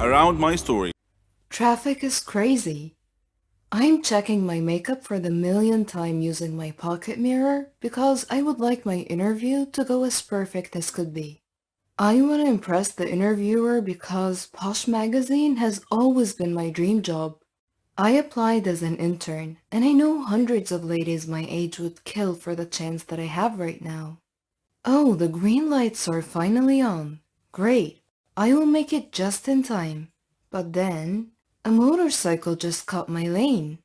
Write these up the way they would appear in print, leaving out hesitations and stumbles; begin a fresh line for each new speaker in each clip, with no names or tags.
around my story.
Traffic is crazy. I'm checking my makeup for the millionth time using my pocket mirror because I would like my interview to go as perfect as could be. I want to impress the interviewer because Posh Magazine has always been my dream job. I applied as an intern, and I know hundreds of ladies my age would kill for the chance that I have right now. Oh, the green lights are finally on. Great. I will make it just in time. But then, a motorcycle just cut my lane.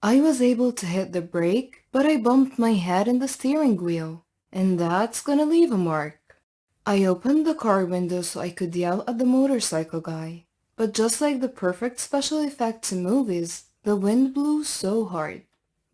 I was able to hit the brake, but I bumped my head in the steering wheel, and that's gonna leave a mark. I opened the car window so I could yell at the motorcycle guy. But just like the perfect special effects in movies, the wind blew so hard.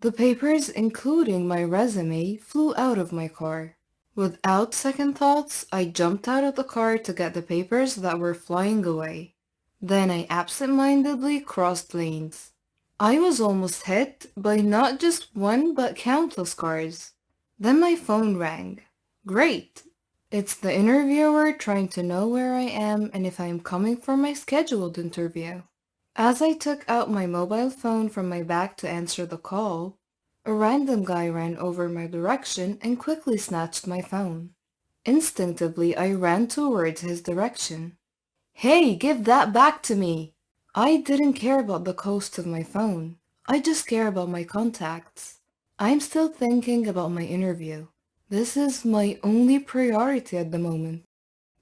The papers, including my resume, flew out of my car. Without second thoughts, I jumped out of the car to get the papers that were flying away. Then I absent-mindedly crossed lanes. I was almost hit by not just one but countless cars. Then my phone rang. Great! It's the interviewer trying to know where I am and if I am coming for my scheduled interview. As I took out my mobile phone from my bag to answer the call, a random guy ran over my direction and quickly snatched my phone. Instinctively, I ran towards his direction. Hey, give that back to me! I didn't care about the cost of my phone. I just care about my contacts. I'm still thinking about my interview. This is my only priority at the moment.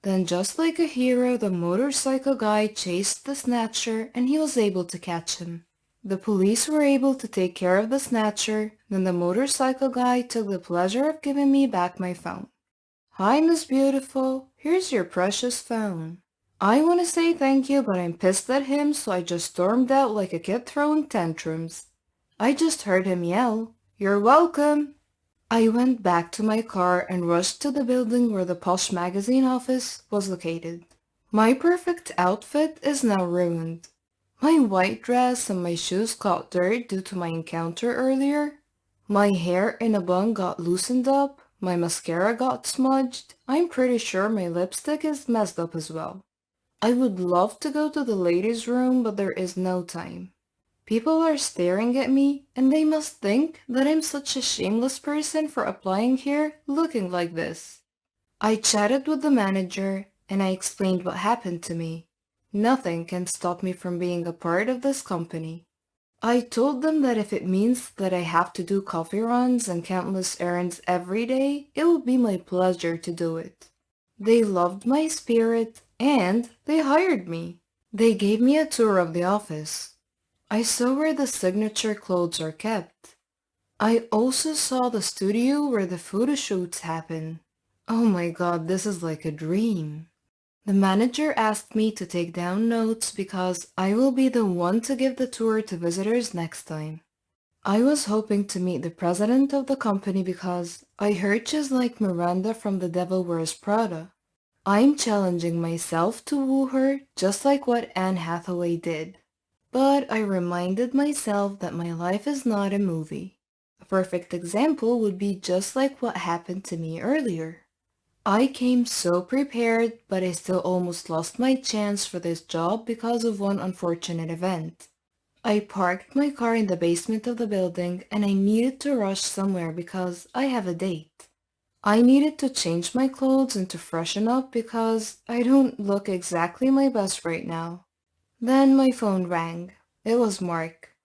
Then just like a hero, the motorcycle guy chased the snatcher and he was able to catch him. The police were able to take care of the snatcher, then the motorcycle guy took the pleasure of giving me back my phone. Hi, Miss Beautiful. Here's your precious phone. I want to say thank you, but I'm pissed at him, so I just stormed out like a kid throwing tantrums. I just heard him yell, "You're welcome!" I went back to my car and rushed to the building where the Posh Magazine office was located. My perfect outfit is now ruined. My white dress and my shoes got dirt due to my encounter earlier. My hair in a bun got loosened up. My mascara got smudged. I'm pretty sure my lipstick is messed up as well. I would love to go to the ladies' room, but there is no time. People are staring at me, and they must think that I'm such a shameless person for applying here looking like this. I chatted with the manager, and I explained what happened to me. Nothing can stop me from being a part of this company. I told them that if it means that I have to do coffee runs and countless errands every day, it will be my pleasure to do it. They loved my spirit, and they hired me. They gave me a tour of the office. I saw where the signature clothes are kept. I also saw the studio where the photo shoots happen. Oh my god, this is like a dream. The manager asked me to take down notes because I will be the one to give the tour to visitors next time. I was hoping to meet the president of the company because I heard she's like Miranda from The Devil Wears Prada. I'm challenging myself to woo her just like what Anne Hathaway did. But I reminded myself that my life is not a movie. A perfect example would be just like what happened to me earlier. I came so prepared, but I still almost lost my chance for this job because of one unfortunate event. I parked my car in the basement of the building and I needed to rush somewhere because I have a date. I needed to change my clothes and to freshen up because I don't look exactly my best right now. Then my phone rang. It was Mark.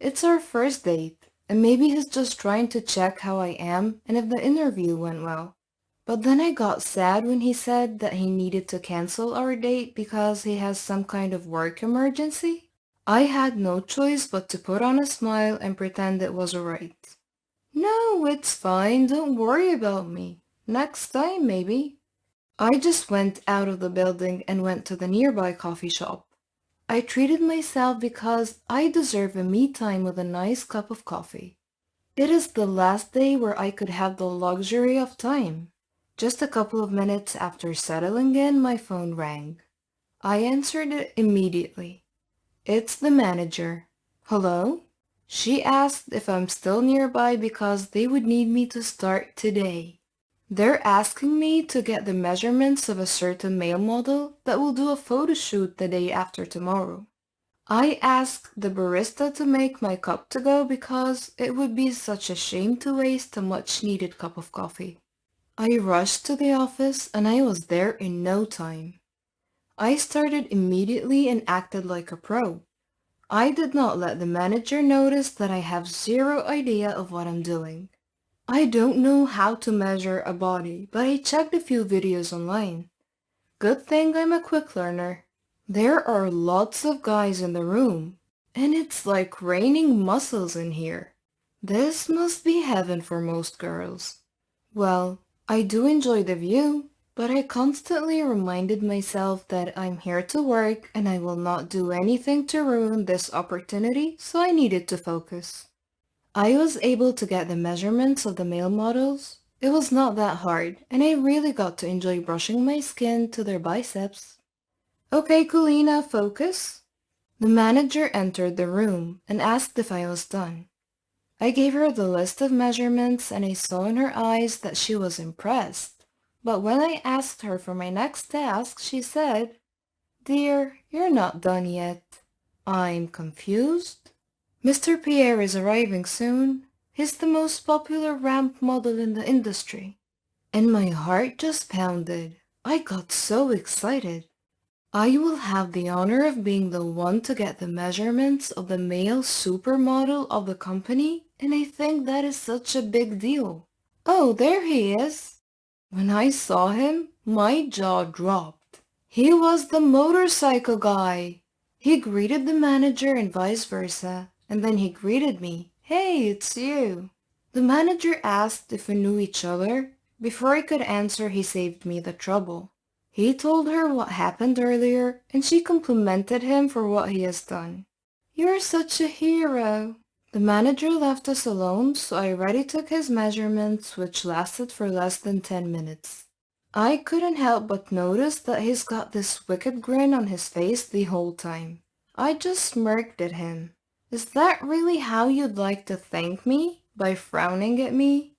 It's our first date, and maybe he's just trying to check how I am and if the interview went well. But then I got sad when he said that he needed to cancel our date because he has some kind of work emergency. I had no choice but to put on a smile and pretend it was alright. No, it's fine, don't worry about me. Next time, maybe. I just went out of the building and went to the nearby coffee shop. I treated myself because I deserve a me time with a nice cup of coffee. It is the last day where I could have the luxury of time. Just a couple of minutes after settling in, my phone rang. I answered it immediately. It's the manager. Hello? She asked if I'm still nearby because they would need me to start today. They're asking me to get the measurements of a certain male model that will do a photo shoot the day after tomorrow. I asked the barista to make my cup to go because it would be such a shame to waste a much needed cup of coffee. I rushed to the office and I was there in no time. I started immediately and acted like a pro. I did not let the manager notice that I have zero idea of what I'm doing. I don't know how to measure a body, but I checked a few videos online. Good thing I'm a quick learner. There are lots of guys in the room, and it's like raining muscles in here. This must be heaven for most girls. Well, I do enjoy the view, but I constantly reminded myself that I'm here to work and I will not do anything to ruin this opportunity, so I needed to focus. I was able to get the measurements of the male models. It was not that hard, and I really got to enjoy brushing my skin to their biceps. Okay, Kulina, focus. The manager entered the room and asked if I was done. I gave her the list of measurements and I saw in her eyes that she was impressed. But when I asked her for my next task, she said, "Dear, you're not done yet." I'm confused. Mr. Pierre is arriving soon. He's the most popular ramp model in the industry. And my heart just pounded. I got so excited. I will have the honor of being the one to get the measurements of the male supermodel of the company, and I think that is such a big deal. Oh, there he is. When I saw him, my jaw dropped. He was the motorcycle guy. He greeted the manager and vice versa, and then he greeted me. Hey, it's you. The manager asked if we knew each other. Before I could answer, he saved me the trouble. He told her what happened earlier, and she complimented him for what he has done. "You're such a hero." The manager left us alone, so I already took his measurements, which lasted for less than 10 minutes. I couldn't help but notice that he's got this wicked grin on his face the whole time. I just smirked at him. "Is that really how you'd like to thank me? By frowning at me?"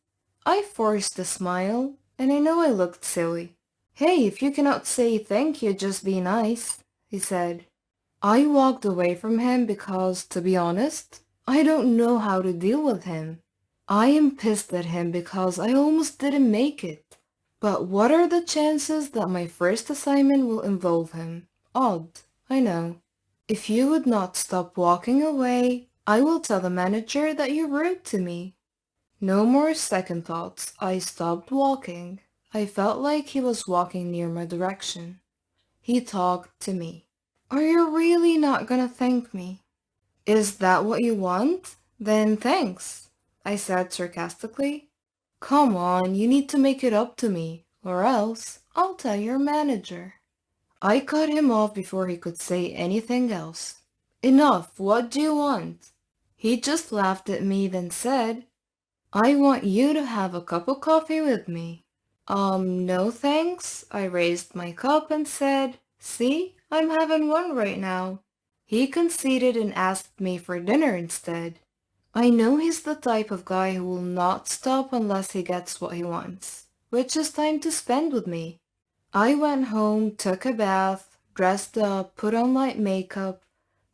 I forced a smile, and I know I looked silly. "Hey, if you cannot say thank you, just be nice," he said. I walked away from him because, to be honest, I don't know how to deal with him. I am pissed at him because I almost didn't make it. But what are the chances that my first assignment will involve him? Odd, I know. If you would not stop walking away, I will tell the manager that you're rude to me. No more second thoughts. I stopped walking. I felt like he was walking near my direction. He talked to me. "Are you really not gonna thank me?" "Is that what you want? Then thanks," I said sarcastically. "Come on, you need to make it up to me, or else I'll tell your manager." I cut him off before he could say anything else. "Enough, what do you want?" He just laughed at me, then said, "I want you to have a cup of coffee with me." No thanks. I raised my cup and said, "See, I'm having one right now." He conceded and asked me for dinner instead. I know he's the type of guy who will not stop unless he gets what he wants, which is time to spend with me. I went home, took a bath, dressed up, put on light makeup.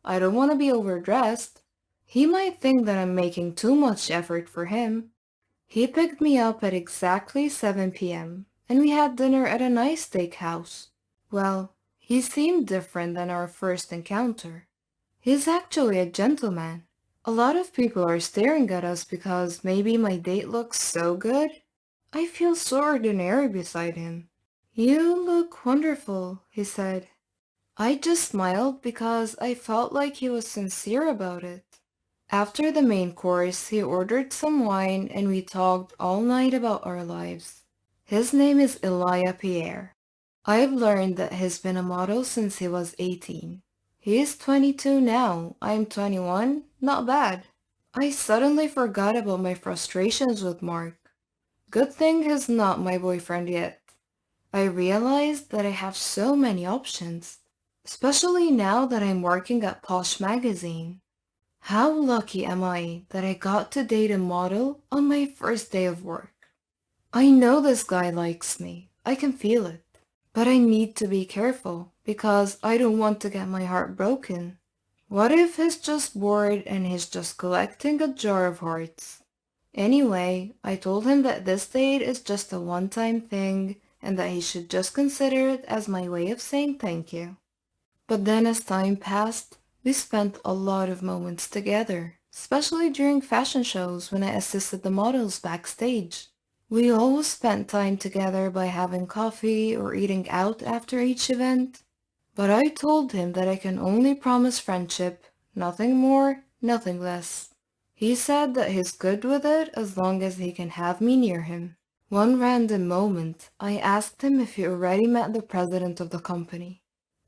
I don't want to be overdressed. He might think that I'm making too much effort for him. He picked me up at exactly 7 p.m., and we had dinner at a nice steakhouse. Well, he seemed different than our first encounter. He's actually a gentleman. A lot of people are staring at us because maybe my date looks so good. I feel so ordinary beside him. "You look wonderful," he said. I just smiled because I felt like he was sincere about it. After the main course, he ordered some wine and we talked all night about our lives. His name is Elia Pierre. I've learned that he's been a model since he was 18. He is 22 now. I'm 21. Not bad. I suddenly forgot about my frustrations with Mark. Good thing he's not my boyfriend yet. I realized that I have so many options, especially now that I'm working at Posh Magazine. How lucky am I that I got to date a model on my first day of work? I know this guy likes me. I can feel it. But I need to be careful because I don't want to get my heart broken. What if he's just bored and he's just collecting a jar of hearts? Anyway, I told him that this date is just a one-time thing and that he should just consider it as my way of saying thank you. But then as time passed, we spent a lot of moments together, especially during fashion shows when I assisted the models backstage. We always spent time together by having coffee or eating out after each event. But I told him that I can only promise friendship, nothing more, nothing less. He said that he's good with it as long as he can have me near him. One random moment, I asked him if he already met the president of the company.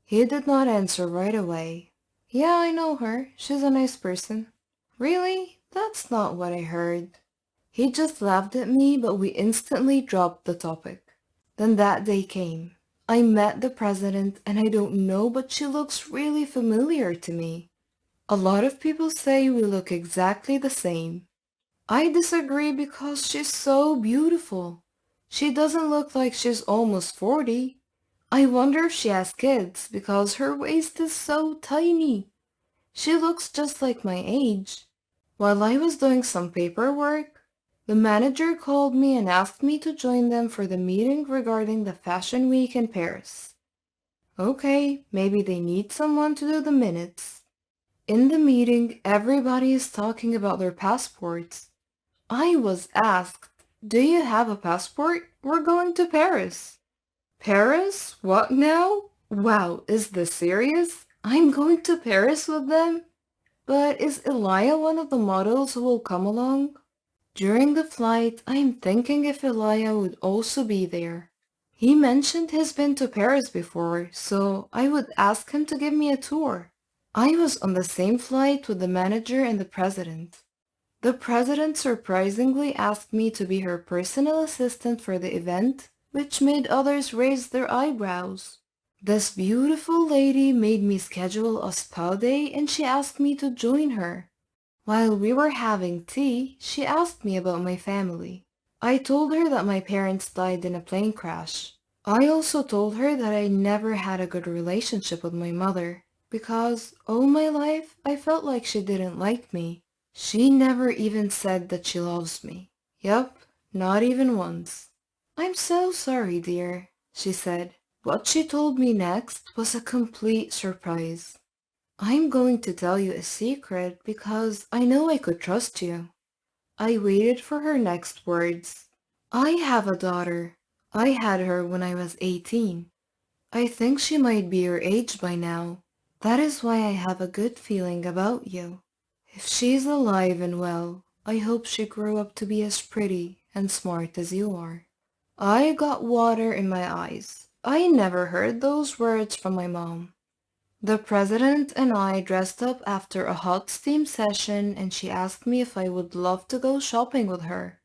He did not answer right away. Yeah, I know her. She's a nice person. Really? That's not what I heard. He just laughed at me, but we instantly dropped the topic. Then that day came. I met the president and I don't know, but she looks really familiar to me. A lot of people say we look exactly the same. I disagree because she's so beautiful. She doesn't look like she's almost 40. I wonder if she has kids because her waist is so tiny. She looks just like my age. While I was doing some paperwork, the manager called me and asked me to join them for the meeting regarding the Fashion Week in Paris. Okay, maybe they need someone to do the minutes. In the meeting, everybody is talking about their passports. I was asked, "Do you have a passport? We're going to Paris." Paris? What now? Wow, is this serious? I'm going to Paris with them? But is Elia one of the models who will come along? During the flight, I'm thinking if Elia would also be there. He mentioned he's been to Paris before, so I would ask him to give me a tour. I was on the same flight with the manager and the president. The president surprisingly asked me to be her personal assistant for the event, which made others raise their eyebrows. This beautiful lady made me schedule a spa day and she asked me to join her. While we were having tea, she asked me about my family. I told her that my parents died in a plane crash. I also told her that I never had a good relationship with my mother because all my life I felt like she didn't like me. She never even said that she loves me. Yup, not even once. "I'm so sorry, dear," she said. What she told me next was a complete surprise. "I'm going to tell you a secret because I know I could trust you." I waited for her next words. "I have a daughter. I had her when I was 18. I think she might be your age by now. That is why I have a good feeling about you. If she's alive and well, I hope she grew up to be as pretty and smart as you are." I got water in my eyes. I never heard those words from my mom. The president and I dressed up after a hot steam session and she asked me if I would love to go shopping with her.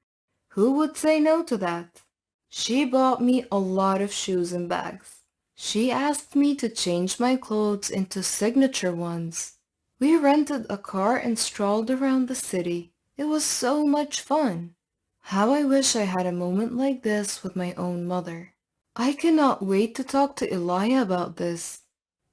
Who would say no to that? She bought me a lot of shoes and bags. She asked me to change my clothes into signature ones. We rented a car and strolled around the city. It was so much fun. How I wish I had a moment like this with my own mother. I cannot wait to talk to Elia about this.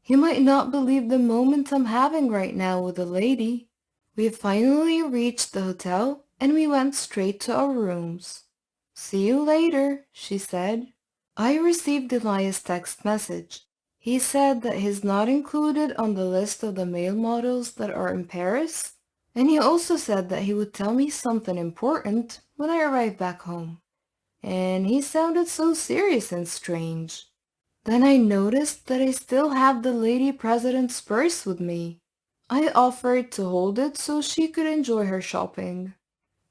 He might not believe the moment I'm having right now with the lady. We finally reached the hotel and we went straight to our rooms. "See you later," she said. I received Elias' text message. He said that he's not included on the list of the male models that are in Paris, and he also said that he would tell me something important when I arrived back home. And he sounded so serious and strange. Then I noticed that I still have the lady president's purse with me. I offered to hold it so she could enjoy her shopping.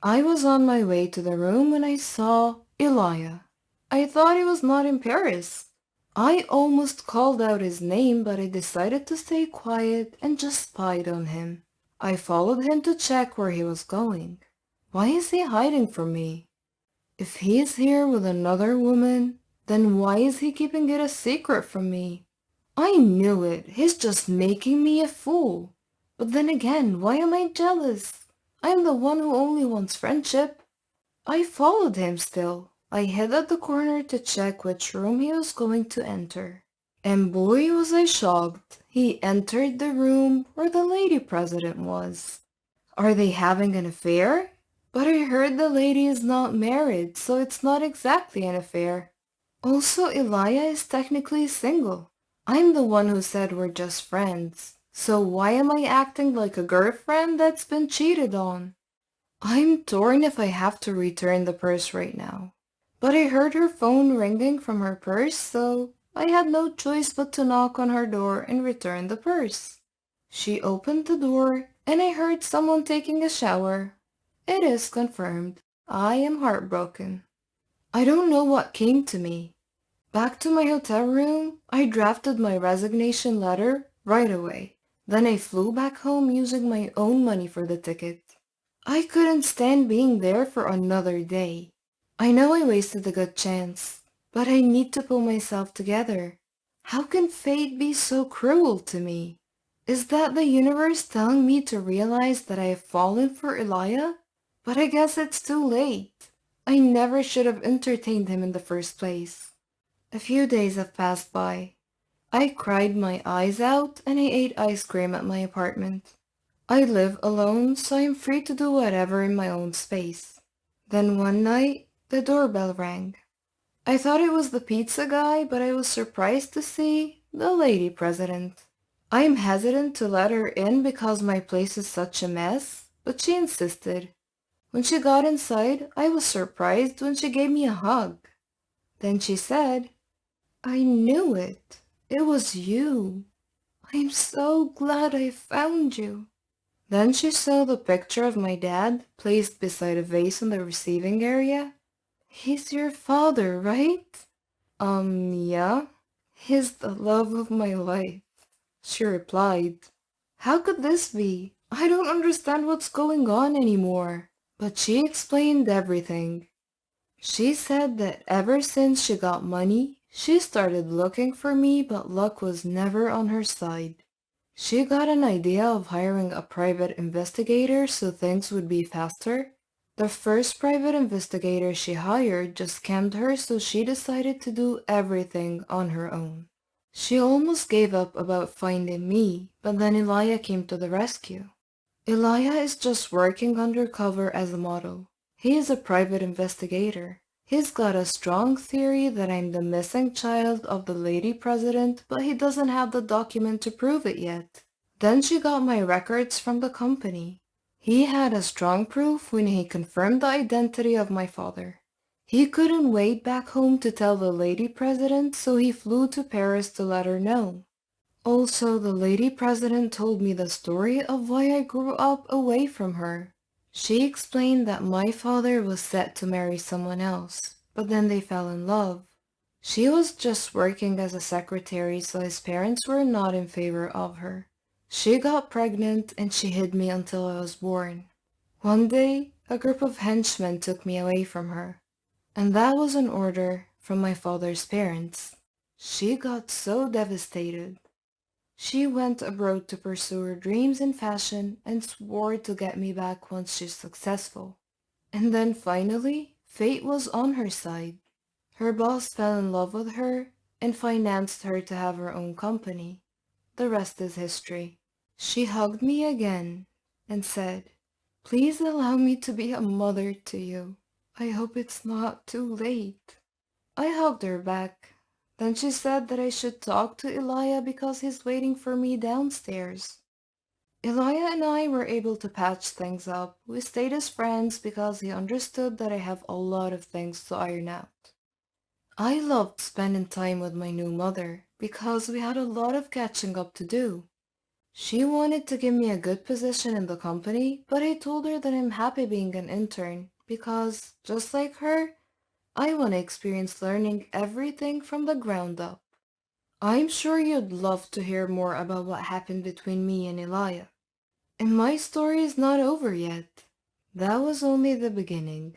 I was on my way to the room when I saw Elia. I thought he was not in Paris. I almost called out his name, but I decided to stay quiet and just spied on him. I followed him to check where he was going. Why is he hiding from me? If he is here with another woman, then why is he keeping it a secret from me? I knew it. He's just making me a fool. But then again, why am I jealous? I'm the one who only wants friendship. I followed him still. I hid at the corner to check which room he was going to enter. And boy was I shocked. He entered the room where the lady president was. Are they having an affair? But I heard the lady is not married, so it's not exactly an affair. Also, Elia is technically single. I'm the one who said we're just friends. So why am I acting like a girlfriend that's been cheated on? I'm torn if I have to return the purse right now. But I heard her phone ringing from her purse, so I had no choice but to knock on her door and return the purse. She opened the door, and I heard someone taking a shower. It is confirmed. I am heartbroken. I don't know what came to me. Back to my hotel room, I drafted my resignation letter right away. Then I flew back home using my own money for the ticket. I couldn't stand being there for another day. I know I wasted a good chance, but I need to pull myself together. How can fate be so cruel to me? Is that the universe telling me to realize that I have fallen for Elia? But I guess it's too late. I never should have entertained him in the first place. A few days have passed by. I cried my eyes out and I ate ice cream at my apartment. I live alone, so I'm free to do whatever in my own space. Then one night, the doorbell rang. I thought it was the pizza guy, but I was surprised to see the lady president. I'm hesitant to let her in because my place is such a mess, but she insisted. When she got inside, I was surprised when she gave me a hug. Then she said, I knew it. It was you. I'm so glad I found you. Then she saw the picture of my dad placed beside a vase in the receiving area. He's your father, right? Yeah. He's the love of my life, she replied. How could this be? I don't understand what's going on anymore. But she explained everything. She said that ever since she got money, she started looking for me, but luck was never on her side. She got an idea of hiring a private investigator so things would be faster. The first private investigator she hired just scammed her, so she decided to do everything on her own. She almost gave up about finding me, but then Elia came to the rescue. Elia is just working undercover as a model. He is a private investigator. He's got a strong theory that I'm the missing child of the lady president, but he doesn't have the document to prove it yet. Then she got my records from the company. He had a strong proof when he confirmed the identity of my father. He couldn't wait back home to tell the lady president, so he flew to Paris to let her know. Also, the lady president told me the story of why I grew up away from her. She explained that my father was set to marry someone else, but then they fell in love. She was just working as a secretary, so his parents were not in favor of her. She got pregnant and she hid me until I was born. One day, a group of henchmen took me away from her, and that was an order from my father's parents. She got so devastated. She went abroad to pursue her dreams in fashion and swore to get me back once she's successful. And then finally, fate was on her side. Her boss fell in love with her and financed her to have her own company. The rest is history. She hugged me again and said, please allow me to be a mother to you. I hope it's not too late. I hugged her back. Then she said that I should talk to Elia because he's waiting for me downstairs. Elia and I were able to patch things up. We stayed as friends because he understood that I have a lot of things to iron out. I loved spending time with my new mother because we had a lot of catching up to do. She wanted to give me a good position in the company, but I told her that I'm happy being an intern because, just like her, I want to experience learning everything from the ground up. I'm sure you'd love to hear more about what happened between me and Elia. And my story is not over yet. That was only the beginning.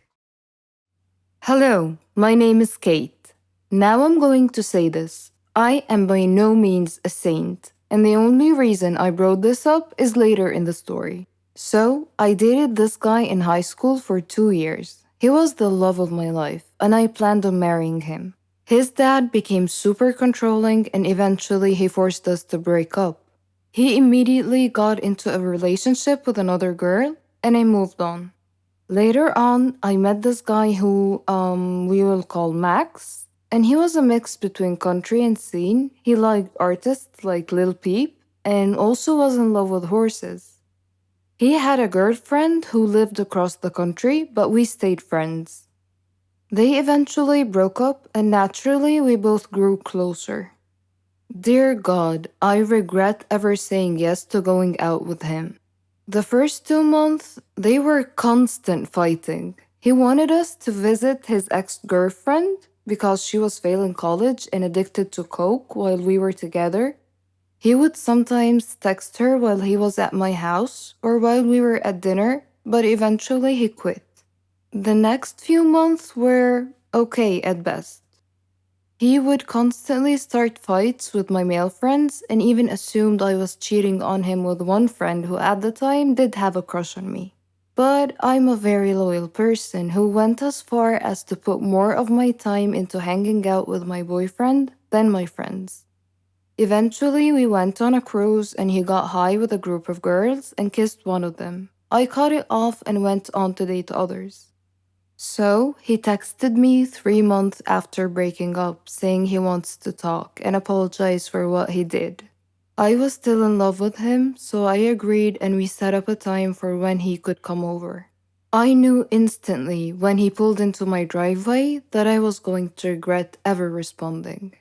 Hello, my name is Kate. Now I'm going to say this. I am by no means a saint, and the only reason I brought this up is later in the story. So, I dated this guy in high school for 2 years. He was the love of my life, and I planned on marrying him. His dad became super controlling, and eventually he forced us to break up. He immediately got into a relationship with another girl, and I moved on. Later on, I met this guy who we will call Max, and he was a mix between country and scene. He liked artists like Lil Peep and also was in love with horses. He had a girlfriend who lived across the country, but we stayed friends. They eventually broke up, and naturally, we both grew closer. Dear God, I regret ever saying yes to going out with him. The first 2 months, they were constant fighting. He wanted us to visit his ex girlfriend because she was failing college and addicted to coke while we were together. He would sometimes text her while he was at my house or while we were at dinner, but eventually he quit. The next few months were okay at best. He would constantly start fights with my male friends and even assumed I was cheating on him with one friend who at the time did have a crush on me. But I'm a very loyal person who went as far as to put more of my time into hanging out with my boyfriend than my friends. Eventually, we went on a cruise and he got high with a group of girls and kissed one of them. I cut it off and went on to date others. So, he texted me 3 months after breaking up, saying he wants to talk and apologize for what he did. I was still in love with him, so I agreed and we set up a time for when he could come over. I knew instantly when he pulled into my driveway that I was going to regret ever responding.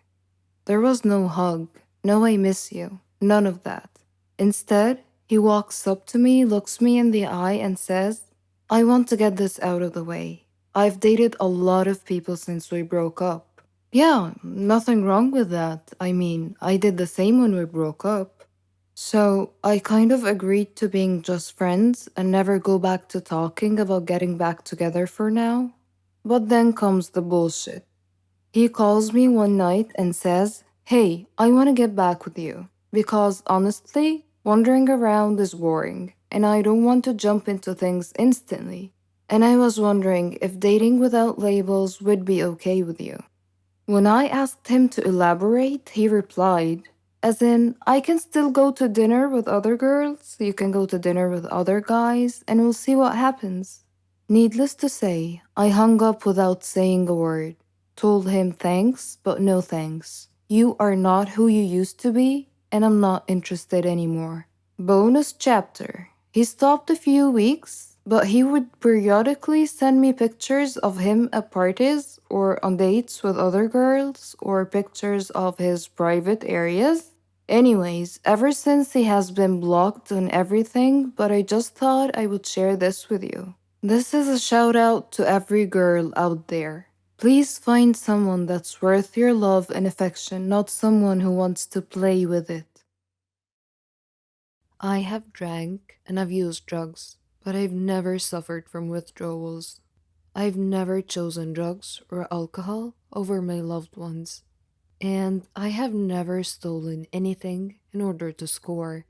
There was no hug, no I miss you, none of that. Instead, he walks up to me, looks me in the eye, and says, I want to get this out of the way. I've dated a lot of people since we broke up. Yeah, nothing wrong with that. I mean, I did the same when we broke up. So I kind of agreed to being just friends and never go back to talking about getting back together for now. But then comes the bullshit. He calls me one night and says, Hey, I want to get back with you. Because honestly, wandering around is boring, and I don't want to jump into things instantly. And I was wondering if dating without labels would be okay with you. When I asked him to elaborate, he replied, as in, I can still go to dinner with other girls, you can go to dinner with other guys, and we'll see what happens. Needless to say, I hung up without saying a word. Told him thanks, but no thanks. You are not who you used to be, and I'm not interested anymore. Bonus chapter. He stopped a few weeks, but he would periodically send me pictures of him at parties or on dates with other girls or pictures of his private areas. Anyways, ever since he has been blocked on everything, but I just thought I would share this with you. This is a shout out to every girl out there. Please find someone that's worth your love and affection, not someone who wants to play with it. I have drank and I've used drugs, but I've never suffered from withdrawals. I've never chosen drugs or alcohol over my loved ones. And I have never stolen anything in order to score.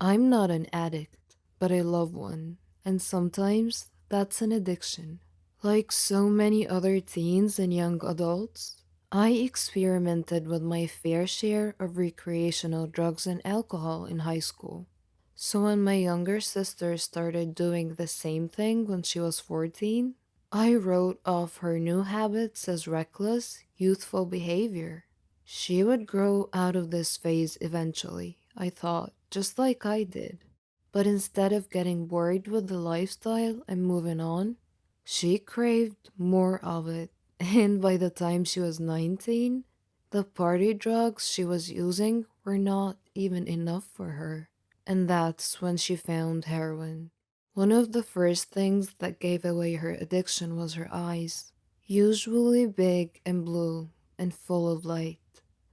I'm not an addict, but I love one. And sometimes that's an addiction. Like so many other teens and young adults, I experimented with my fair share of recreational drugs and alcohol in high school. So when my younger sister started doing the same thing when she was 14, I wrote off her new habits as reckless, youthful behavior. She would grow out of this phase eventually, I thought, just like I did. But instead of getting bored with the lifestyle and moving on, she craved more of it. And by the time she was 19, the party drugs she was using were not even enough for her. And that's when she found heroin. One of the first things that gave away her addiction was her eyes, usually big and blue and full of light.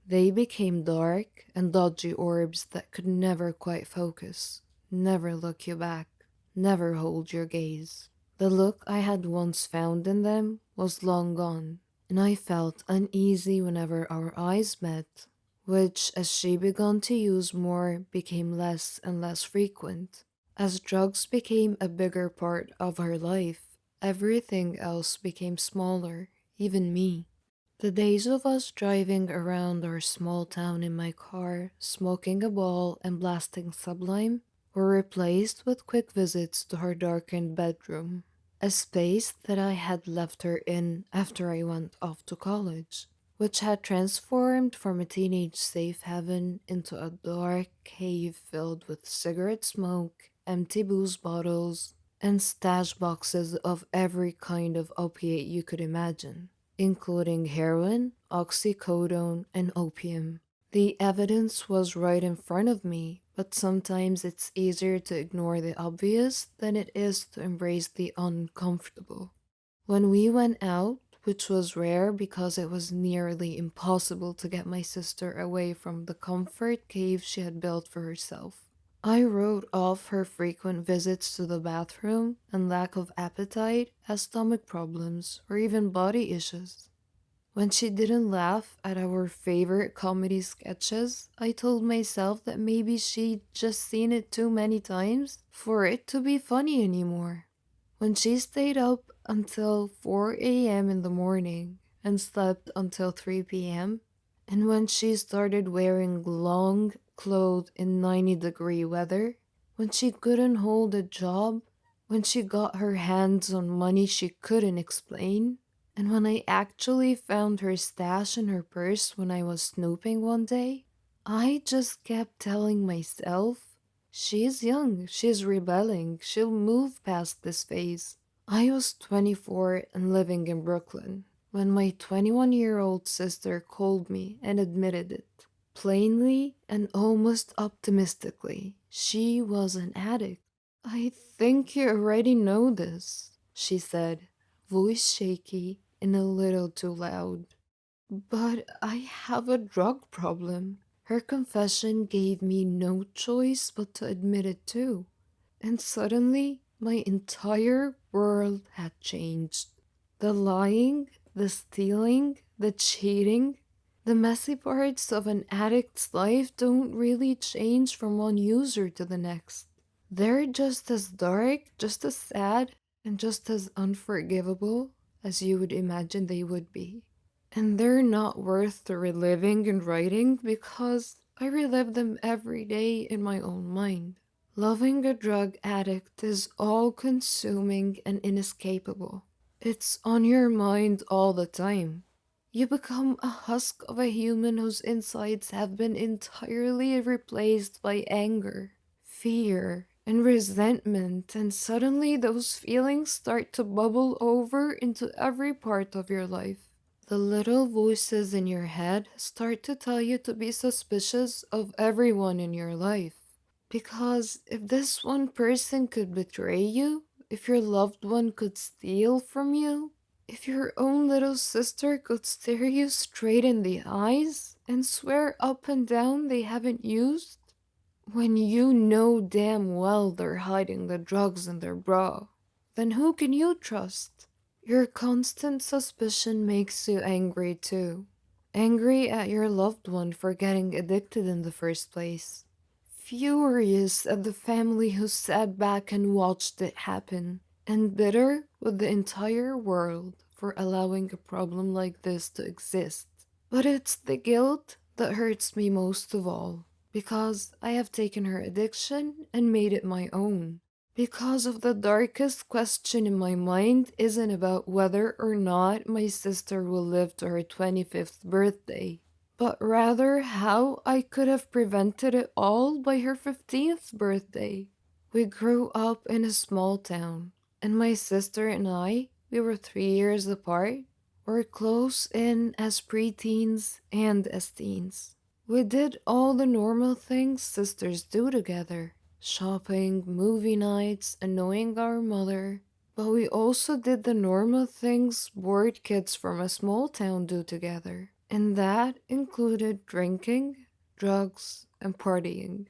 They became dark and dodgy orbs that could never quite focus, never look you back, never hold your gaze. The look I had once found in them was long gone, and I felt uneasy whenever our eyes met, which, as she began to use more, became less and less frequent. As drugs became a bigger part of her life, Everything else became smaller, even me. The days of us driving around our small town in my car, smoking a ball and blasting Sublime, were replaced with quick visits to her darkened bedroom, a space that I had left her in after I went off to college, which had transformed from a teenage safe haven into a dark cave filled with cigarette smoke, empty booze bottles, and stash boxes of every kind of opiate you could imagine, including heroin, oxycodone, and opium. The evidence was right in front of me, but sometimes it's easier to ignore the obvious than it is to embrace the uncomfortable. When we went out, which was rare because it was nearly impossible to get my sister away from the comfort cave she had built for herself, I wrote off her frequent visits to the bathroom and lack of appetite as stomach problems or even body issues. When she didn't laugh at our favorite comedy sketches, I told myself that maybe she'd just seen it too many times for it to be funny anymore. When she stayed up until 4 a.m. in the morning and slept until 3 p.m., and when she started wearing long clothes in 90-degree weather, when she couldn't hold a job, when she got her hands on money she couldn't explain, and when I actually found her stash in her purse when I was snooping one day, I just kept telling myself, she's young, she's rebelling, she'll move past this phase. I was 24 and living in Brooklyn when my 21-year-old sister called me and admitted it. Plainly and almost optimistically, she was an addict. I think you already know this, she said, voice shaky and a little too loud. But I have a drug problem. Her confession gave me no choice but to admit it too. And suddenly, my entire world had changed. The lying, the stealing, the cheating, the messy parts of an addict's life don't really change from one user to the next. They're just as dark, just as sad, and just as unforgivable as you would imagine they would be. And they're not worth the reliving and writing because I relive them every day in my own mind. Loving a drug addict is all consuming and inescapable. It's on your mind all the time. You become a husk of a human whose insides have been entirely replaced by anger, fear, and resentment, and suddenly those feelings start to bubble over into every part of your life. The little voices in your head start to tell you to be suspicious of everyone in your life. Because if this one person could betray you, if your loved one could steal from you, if your own little sister could stare you straight in the eyes and swear up and down they haven't used, when you know damn well they're hiding the drugs in their bra, then who can you trust? Your constant suspicion makes you angry too. Angry at your loved one for getting addicted in the first place. Furious at the family who sat back and watched it happen. And bitter with the entire world for allowing a problem like this to exist. But it's the guilt that hurts me most of all, because I have taken her addiction and made it my own. Because of the darkest question in my mind isn't about whether or not my sister will live to her 25th birthday, but rather how I could have prevented it all by her 15th birthday. We grew up in a small town, and my sister and I, we were 3 years apart, were close in as preteens and as teens. We did all the normal things sisters do together, shopping, movie nights, annoying our mother. But we also did the normal things bored kids from a small town do together. And that included drinking, drugs, and partying.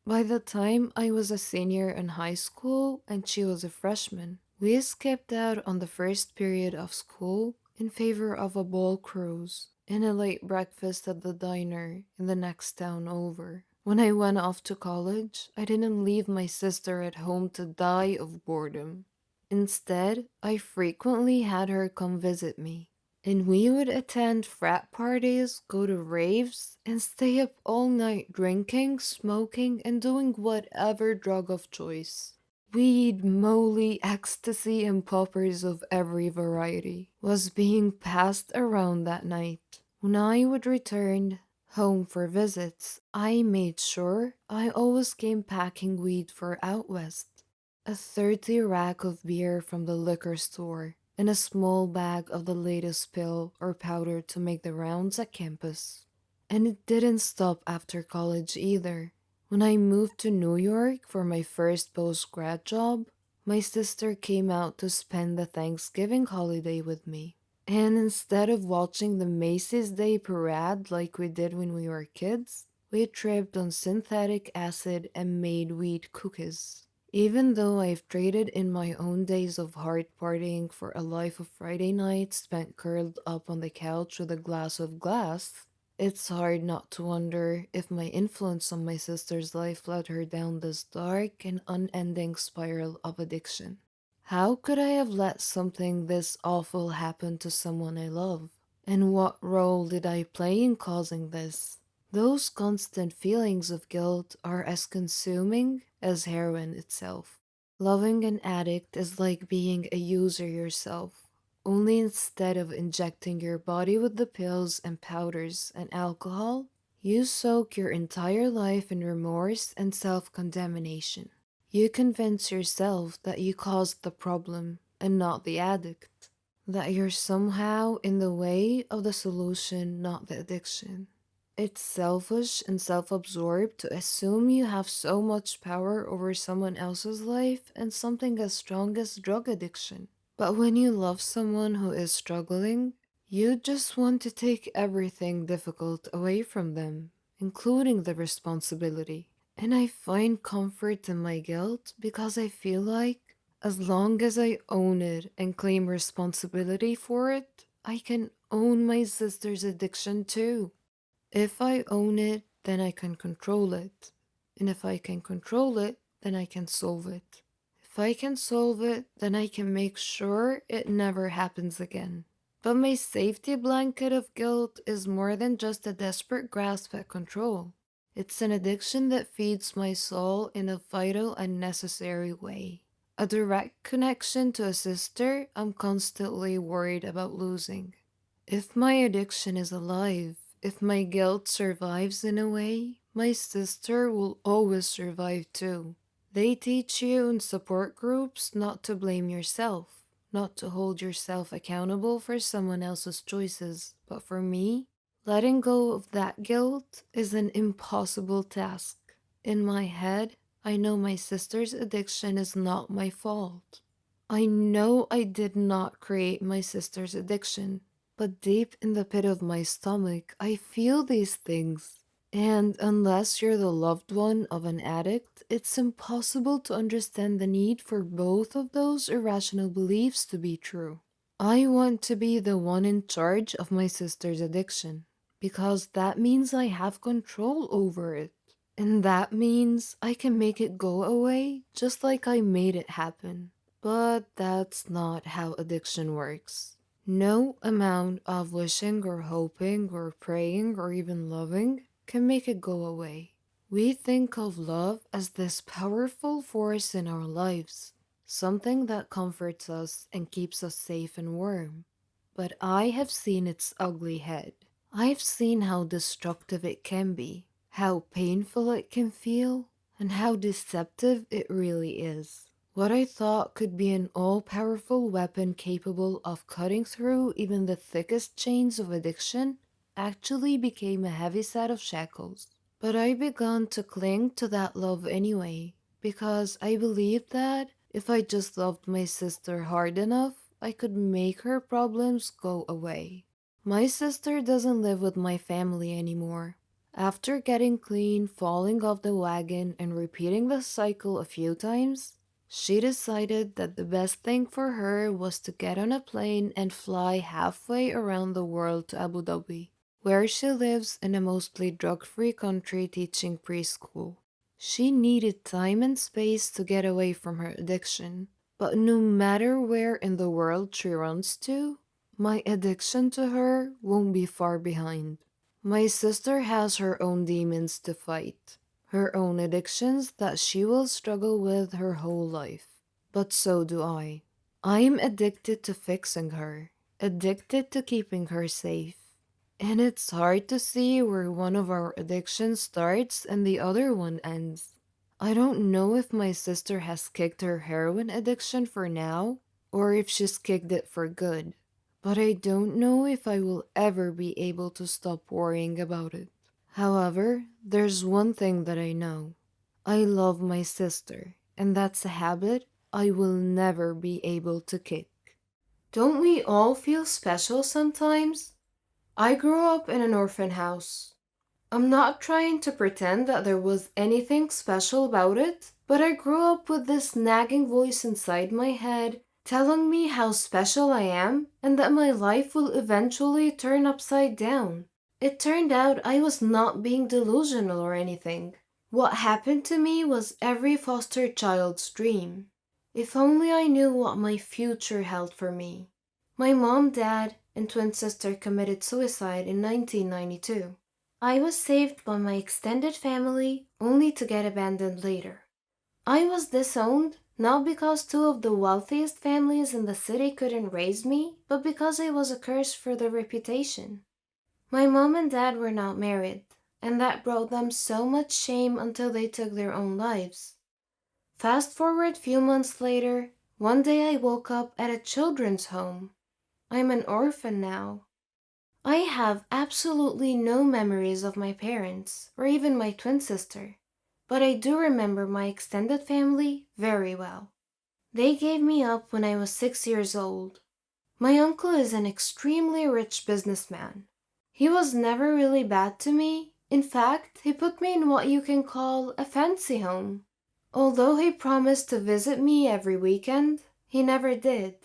By the time I was a senior in high school and she was a freshman, we skipped out on the first period of school in favor of a ball cruise and a late breakfast at the diner in the next town over. When I went off to college, I didn't leave my sister at home to die of boredom. Instead, I frequently had her come visit me, and we would attend frat parties, go to raves, and stay up all night drinking, smoking, and doing whatever drug of choice. Weed, molly, ecstasy, and poppers of every variety was being passed around that night. When I would return home for visits, I made sure I always came packing weed for out west. A 30 rack of beer from the liquor store, and a small bag of the latest pill or powder to make the rounds at campus. And it didn't stop after college either. When I moved to New York for my first post-grad job, my sister came out to spend the Thanksgiving holiday with me. And instead of watching the Macy's Day Parade like we did when we were kids, we tripped on synthetic acid and made wheat cookies. Even though I've traded in my own days of hard partying for a life of Friday nights spent curled up on the couch with a glass of glass, it's hard not to wonder if my influence on my sister's life led her down this dark and unending spiral of addiction. How could I have let something this awful happen to someone I love? And what role did I play in causing this? Those constant feelings of guilt are as consuming as heroin itself. Loving an addict is like being a user yourself, only instead of injecting your body with the pills and powders and alcohol, you soak your entire life in remorse and self condemnation. You convince yourself that you caused the problem and not the addict, that you're somehow in the way of the solution, not the addiction. It's selfish and self absorbed to assume you have so much power over someone else's life and something as strong as drug addiction. But when you love someone who is struggling, you just want to take everything difficult away from them, including the responsibility. And I find comfort in my guilt because I feel like as long as I own it and claim responsibility for it, I can own my sister's addiction too. If I own it, then I can control it. And if I can control it, then I can solve it. If I can solve it, then I can make sure it never happens again. But my safety blanket of guilt is more than just a desperate grasp at control. It's an addiction that feeds my soul in a vital and necessary way. A direct connection to a sister I'm constantly worried about losing. If my addiction is alive, if my guilt survives in a way, my sister will always survive too. They teach you in support groups not to blame yourself, not to hold yourself accountable for someone else's choices. But for me, letting go of that guilt is an impossible task. In my head, I know my sister's addiction is not my fault. I know I did not create my sister's addiction, but deep in the pit of my stomach, I feel these things. And unless you're the loved one of an addict, it's impossible to understand the need for both of those irrational beliefs to be true. I want to be the one in charge of my sister's addiction, because that means I have control over it. And that means I can make it go away just like I made it happen. But that's not how addiction works. No amount of wishing or hoping or praying or even loving can make it go away. We think of love as this powerful force in our lives, something that comforts us and keeps us safe and warm. But I have seen its ugly head. I've seen how destructive it can be, how painful it can feel, and how deceptive it really is. What I thought could be an all powerful weapon capable of cutting through even the thickest chains of addiction actually became a heavy set of shackles. But I began to cling to that love anyway, because I believed that if I just loved my sister hard enough, I could make her problems go away. My sister doesn't live with my family anymore. After getting clean, falling off the wagon, and repeating the cycle a few times, she decided that the best thing for her was to get on a plane and fly halfway around the world to Abu Dhabi, where she lives in a mostly drug-free country teaching preschool. She needed time and space to get away from her addiction. But no matter where in the world she runs to, my addiction to her won't be far behind. My sister has her own demons to fight, her own addictions that she will struggle with her whole life. But so do I. I'm addicted to fixing her, addicted to keeping her safe. And it's hard to see where one of our addictions starts and the other one ends. I don't know if my sister has kicked her heroin addiction for now, or if she's kicked it for good. But I don't know if I will ever be able to stop worrying about it. However, there's one thing that I know. I love my sister, and that's a habit I will never be able to kick. Don't we all feel special sometimes? I grew up in an orphan house. I'm not trying to pretend that there was anything special about it, but I grew up with this nagging voice inside my head telling me how special I am and that my life will eventually turn upside down. It turned out I was not being delusional or anything. What happened to me was every foster child's dream. If only I knew what my future held for me. My mom, dad, and twin sister committed suicide in 1992. I was saved by my extended family only to get abandoned later. I was disowned not because two of the wealthiest families in the city couldn't raise me, but because I was a curse for their reputation. My mom and dad were not married, and that brought them so much shame until they took their own lives. Fast forward few months later, one day I woke up at a children's home. I'm an orphan now. I have absolutely no memories of my parents or even my twin sister, but I do remember my extended family very well. They gave me up when I was 6 years old. My uncle is an extremely rich businessman. He was never really bad to me. In fact, he put me in what you can call a fancy home. Although he promised to visit me every weekend, he never did.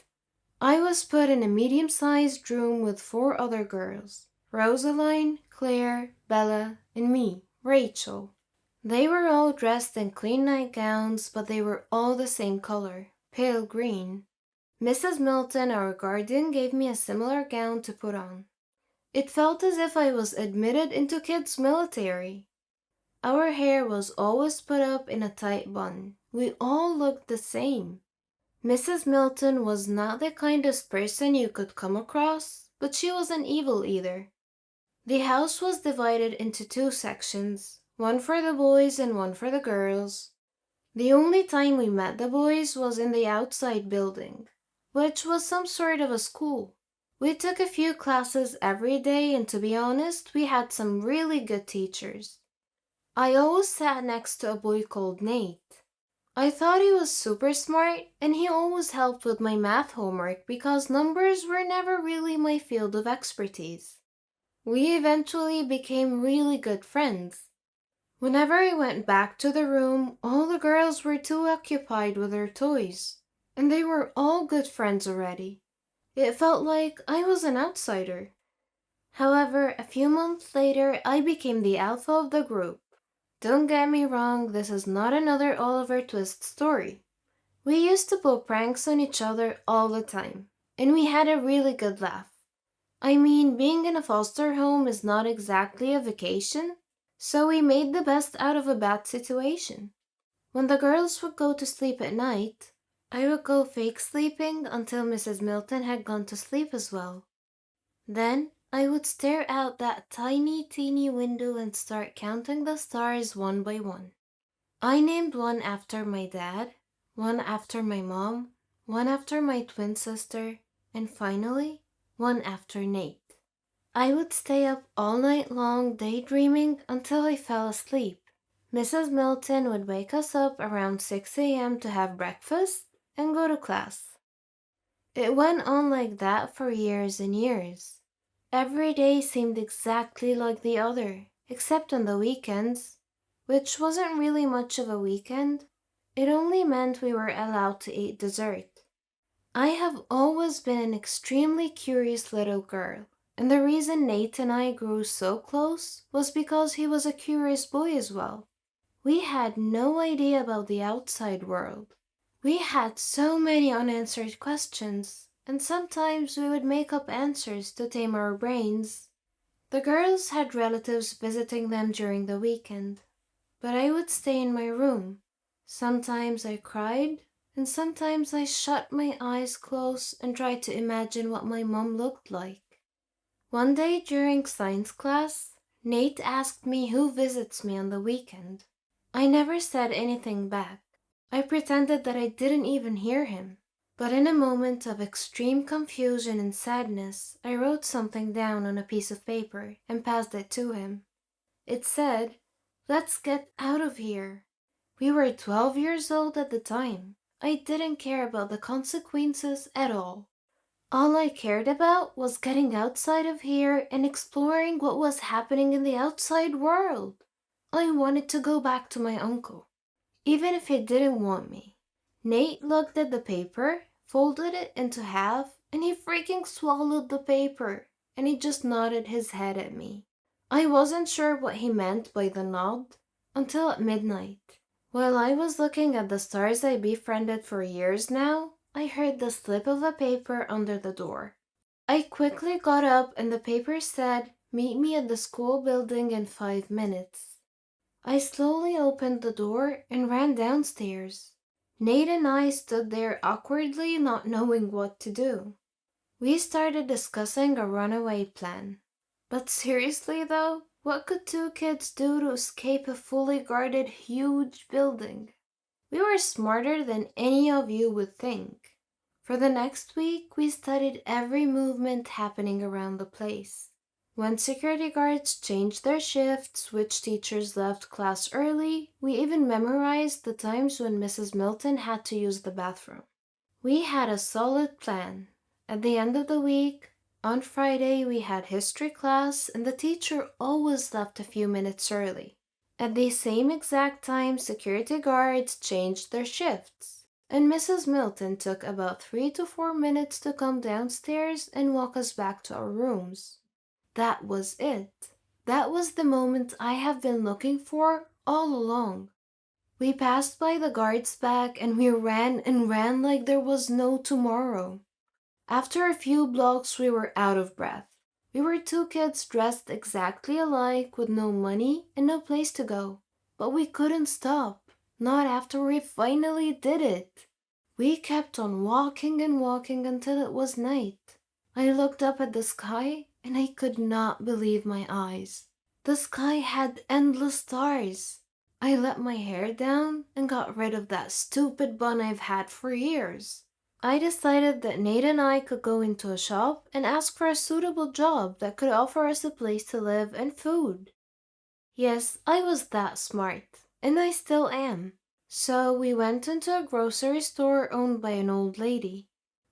I was put in a medium-sized room with four other girls, Rosaline, Claire, Bella, and me, Rachel. They were all dressed in clean nightgowns, but they were all the same color, pale green. Mrs. Milton, our guardian, gave me a similar gown to put on. It felt as if I was admitted into kids' military. Our hair was always put up in a tight bun. We all looked the same. Mrs. Milton was not the kindest person you could come across, but she wasn't evil either. The house was divided into two sections, one for the boys and one for the girls. The only time we met the boys was in the outside building, which was some sort of a school. We took a few classes every day, and to be honest, we had some really good teachers. I always sat next to a boy called Nate. I thought he was super smart, and he always helped with my math homework because numbers were never really my field of expertise. We eventually became really good friends. Whenever I went back to the room, all the girls were too occupied with their toys, and they were all good friends already. It felt like I was an outsider. However, a few months later, I became the alpha of the group. Don't get me wrong, this is not another Oliver Twist story. We used to pull pranks on each other all the time, and we had a really good laugh. I mean, being in a foster home is not exactly a vacation, so we made the best out of a bad situation. When the girls would go to sleep at night, I would go fake sleeping until Mrs. Milton had gone to sleep as well. Then I would stare out that tiny, teeny window and start counting the stars one by one. I named one after my dad, one after my mom, one after my twin sister, and finally, one after Nate. I would stay up all night long daydreaming until I fell asleep. Mrs. Milton would wake us up around 6 a.m. to have breakfast and go to class. It went on like that for years and years. Every day seemed exactly like the other, except on the weekends, which wasn't really much of a weekend. It only meant we were allowed to eat dessert. I have always been an extremely curious little girl, and the reason Nate and I grew so close was because he was a curious boy as well. We had no idea about the outside world.
We had so many unanswered questions, and sometimes we would make up answers to tame our brains. The girls had relatives visiting them during the weekend, but I would stay in my room. Sometimes I cried, and sometimes I shut my eyes close and tried to imagine what my mom looked like. One day during science class, Nate asked me who visits me on the weekend. I never said anything back. I pretended that I didn't even hear him. But in a moment of extreme confusion and sadness, I wrote something down on a piece of paper and passed it to him. It said, "Let's get out of here." We were 12 years old at the time. I didn't care about the consequences at all. All I cared about was getting outside of here and exploring what was happening in the outside world. I wanted to go back to my uncle, even if he didn't want me. Nate looked at the paper, folded it into half, and he freaking swallowed the paper, and he just nodded his head at me. I wasn't sure what he meant by the nod until at midnight. While I was looking at the stars I befriended for years now, I heard the slip of a paper under the door. I quickly got up and the paper said, "Meet me at the school building in 5 minutes." I slowly opened the door and ran downstairs. Nate and I stood there awkwardly, not knowing what to do. We started discussing a runaway plan. But seriously though, what could two kids do to escape a fully guarded huge building? We were smarter than any of you would think. For the next week, we studied every movement happening around the place. When security guards changed their shifts, which teachers left class early, we even memorized the times when Mrs. Milton had to use the bathroom. We had a solid plan. At the end of the week, on Friday, we had history class, and the teacher always left a few minutes early. At the same exact time, security guards changed their shifts, and Mrs. Milton took about 3 to 4 minutes to come downstairs and walk us back to our rooms. That was it. That was the moment I have been looking for all along. We passed by the guard's back and we ran and ran like there was no tomorrow. After a few blocks, we were out of breath. We were two kids dressed exactly alike with no money and no place to go. But we couldn't stop, not after we finally did it. We kept on walking and walking until it was night. I looked up at the sky and I could not believe my eyes. The sky had endless stars. I let my hair down and got rid of that stupid bun I've had for years. I decided that Nate and I could go into a shop and ask for a suitable job that could offer us a place to live and food. Yes, I was that smart, and I still am. So we went into a grocery store owned by an old lady.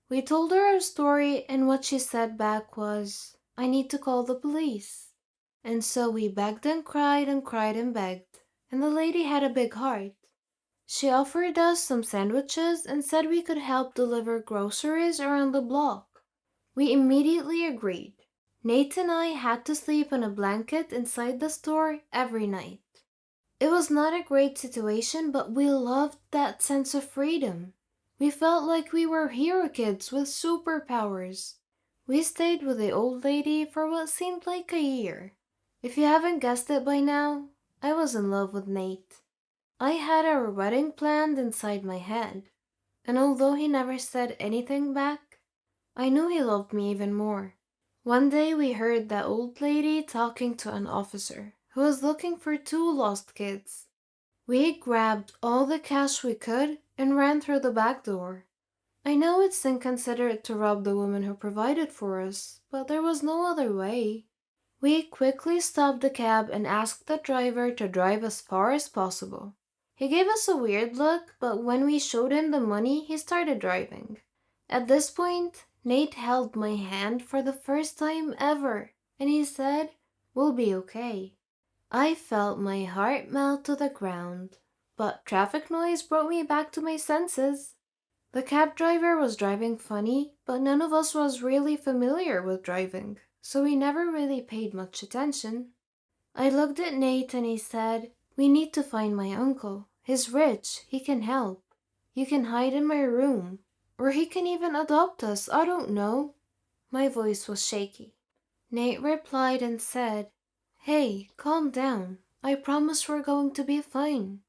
We told her our story, and what she said back was, "I need to call the police." And so we begged and cried and begged, and the lady had a big heart. She offered us some sandwiches and said we could help deliver groceries around the block. We immediately agreed. Nate and I had to sleep on a blanket inside the store every night. It was not a great situation, but we loved that sense of freedom. We felt like we were hero kids with superpowers. We stayed with the old lady for what seemed like a year. If you haven't guessed it by now, I was in love with Nate. I had our wedding planned inside my head, and although he never said anything back, I knew he loved me even more. One day we heard that old lady talking to an officer who was looking for two lost kids. We grabbed all the cash we could and ran through the back door. I know it's inconsiderate to rob the woman who provided for us, but there was no other way. We quickly stopped the cab and asked the driver to drive as far as possible. He gave us a weird look, but when we showed him the money, he started driving. At this point, Nate held my hand for the first time ever, and he said, "We'll be okay." I felt my heart melt to the ground, but traffic noise brought me back to my senses. The cab driver was driving funny, but none of us was really familiar with driving, so we never really paid much attention. I looked at Nate and he said, "We need to find my uncle. He's rich, he can help." You can hide in my room. Or he can even adopt us, I don't know. My voice was shaky. Nate replied and said, "Hey, calm down. I promise we're going to be fine.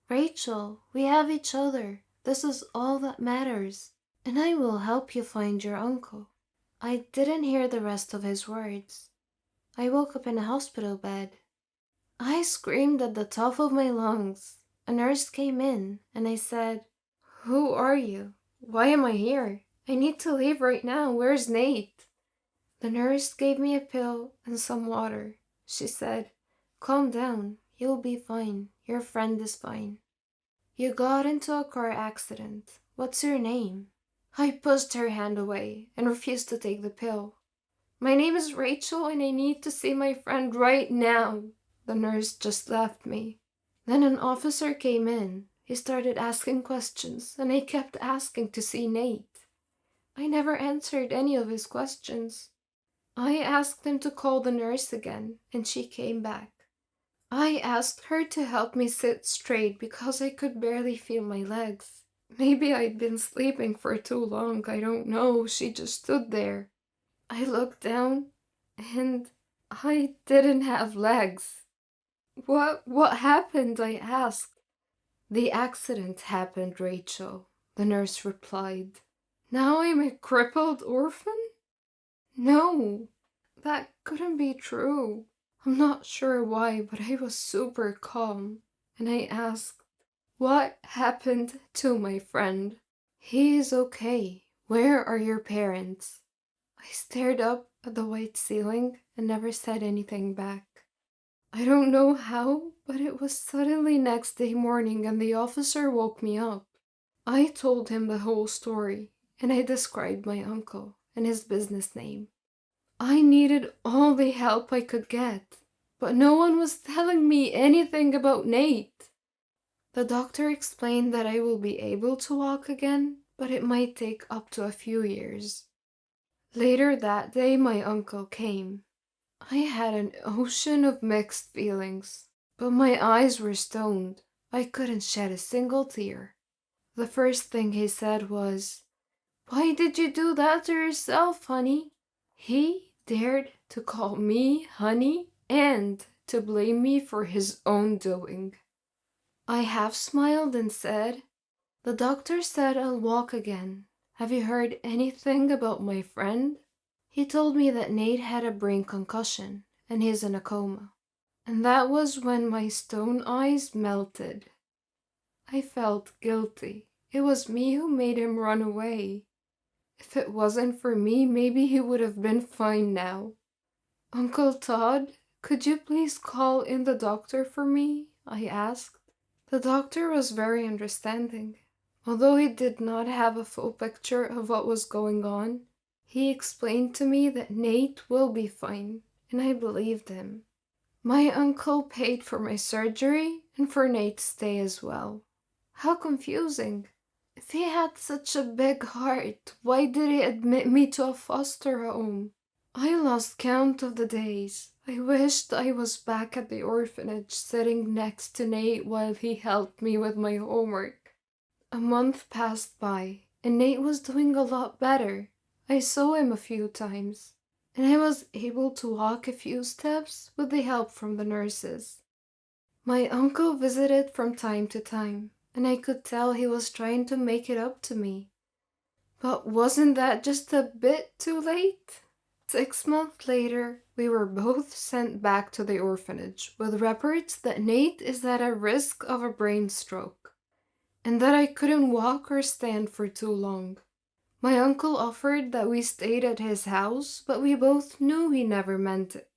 Rachel, we have each other. This is all that matters. And I will help you find your uncle." I didn't hear the rest of his words. I woke up in a hospital bed. I screamed at the top of my lungs. A nurse came in and I said, "Who are you? Why am I here? I need to leave right now. Where's Nate?" The nurse gave me a pill and some water. She said, "Calm down. You'll be fine. Your friend is fine. You got into a car accident. What's your name?" I pushed her hand away and refused to take the pill. "My name is Rachel and I need to see my friend right now." The nurse just left me. Then an officer came in. He started asking questions and I kept asking to see Nate. I never answered any of his questions. I asked him to call the nurse again and she came back. I asked her to help me sit straight because I could barely feel my legs. Maybe I'd been sleeping for too long, I don't know. She just stood there. I looked down and I didn't have legs. What happened?" I asked. "The accident happened, Rachel," the nurse replied. "Now I'm a crippled orphan?" No, that couldn't be true. I'm not sure why, but I was super calm. And I asked, "What happened to my friend?" "He is okay. Where are your parents?" I stared up at the white ceiling and never said anything back. I don't know how, but it was suddenly next day morning and the officer woke me up. I told him the whole story and I described my uncle and his business name. I needed all the help I could get, but no one was telling me anything about Nate. The doctor explained that I will be able to walk again, but it might take up to a few years. Later that day, my uncle came. I had an ocean of mixed feelings, but my eyes were stoned. I couldn't shed a single tear. The first thing he said was, "Why did you do that to yourself, honey?" He dared to call me honey and to blame me for his own doing. I half smiled and said, "The doctor said I'll walk again. Have you heard anything about my friend?" He told me that Nate had a brain concussion and he's in a coma. And that was when my stone eyes melted. I felt guilty. It was me who made him run away. If it wasn't for me, maybe he would have been fine now. "Uncle Todd, could you please call in the doctor for me?" I asked. The doctor was very understanding. Although he did not have a full picture of what was going on, he explained to me that Nate will be fine, and I believed him. My uncle paid for my surgery and for Nate's stay as well. How confusing. If he had such a big heart, why did he admit me to a foster home? I lost count of the days. I wished I was back at the orphanage sitting next to Nate while he helped me with my homework. A month passed by, and Nate was doing a lot better. I saw him a few times, and I was able to walk a few steps with the help from the nurses. My uncle visited from time to time, and I could tell he was trying to make it up to me. But wasn't that just a bit too late? 6 months later, we were both sent back to the orphanage with reports that Nate is at a risk of a brain stroke, and that I couldn't walk or stand for too long. My uncle offered that we stayed at his house, but we both knew he never meant it.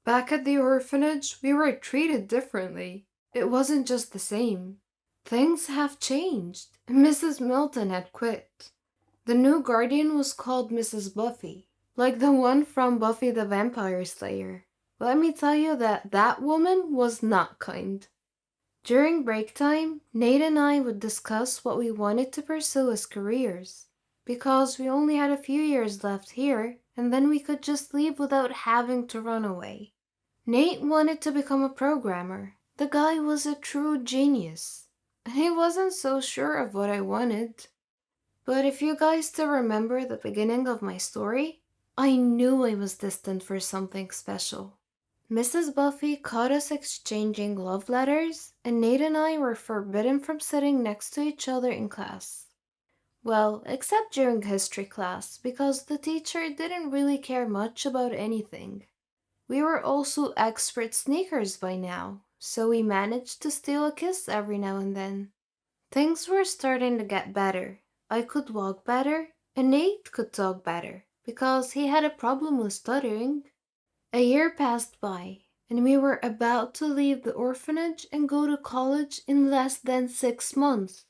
Back at the orphanage, we were treated differently. It wasn't just the same. Things have changed. Mrs. Milton had quit. The new guardian was called Mrs. Buffy, like the one from Buffy the Vampire Slayer. Let me tell you that that woman was not kind. During break time, Nate and I would discuss what we wanted to pursue as careers, because we only had a few years left here, and then we could just leave without having to run away. Nate wanted to become a programmer. The guy was a true genius. and I wasn't so sure of what I wanted. But if you guys still remember the beginning of my story, I knew I was destined for something special. Mrs. Buffy caught us exchanging love letters, and Nate and I were forbidden from sitting next to each other in class. Well, except during history class, because the teacher didn't really care much about anything. We were also expert sneakers by now, so we managed to steal a kiss every now and then. Things were starting to get better. I could walk better, and Nate could talk better, because he had a problem with stuttering. A year passed by, and we were about to leave the orphanage and go to college in less than 6 months.